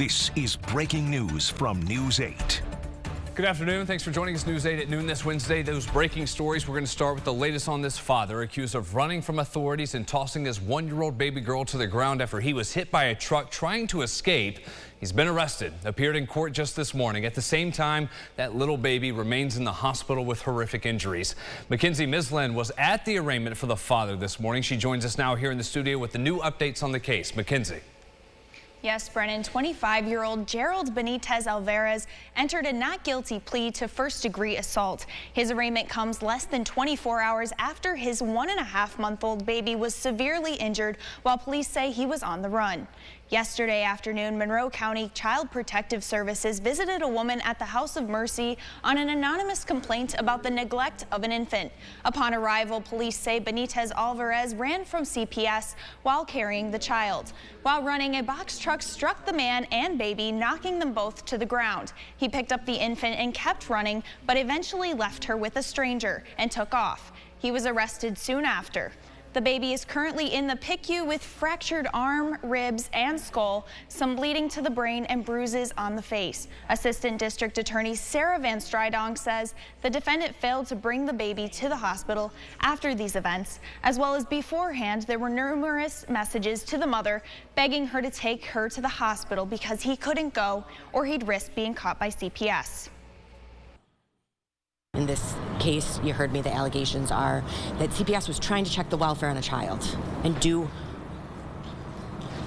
This is breaking news from News 8. Good afternoon. Thanks for joining us. News 8 at noon this Wednesday. Those breaking stories. We're going to start with the latest on this father accused of running from authorities and tossing his 1-year-old baby girl to the ground after he was hit by a truck trying to escape. He's been arrested, appeared in court just this morning. At the same time, that little baby remains in the hospital with horrific injuries. Mackenzie Mislin was at the arraignment for the father this morning. She joins us now here in the studio with the new updates on the case. Mackenzie. Yes, Brennan, 25-year-old Gerald Benitez Alvarez entered a not guilty plea to first-degree assault. His arraignment comes less than 24 hours after his 1.5-month-old baby was severely injured while police say he was on the run. Yesterday afternoon, Monroe County Child Protective Services visited a woman at the House of Mercy on an anonymous complaint about the neglect of an infant. Upon arrival, police say Benitez Alvarez ran from CPS while carrying the child. While running, a box truck struck the man and baby, knocking them both to the ground. He picked up the infant and kept running, but eventually left her with a stranger and took off. He was arrested soon after. The baby is currently in the PICU with fractured arm, ribs, and skull, some bleeding to the brain and bruises on the face. Assistant District Attorney Sarah Van Strydong says the defendant failed to bring the baby to the hospital after these events, as well as beforehand. There were numerous messages to the mother begging her to take her to the hospital because he couldn't go or he'd risk being caught by CPS. In this case, you heard me, the allegations are that CPS was trying to check the welfare on a child and do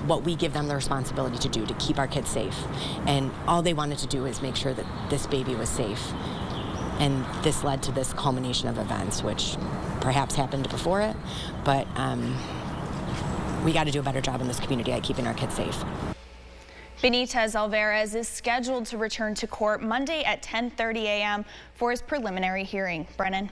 what we give them the responsibility to do, to keep our kids safe. And all they wanted to do is make sure that this baby was safe. And this led to this culmination of events, which perhaps happened before it, but we got to do a better job in this community at keeping our kids safe. Benitez Alvarez is scheduled to return to court Monday at 10:30 a.m. for his preliminary hearing. Brennan.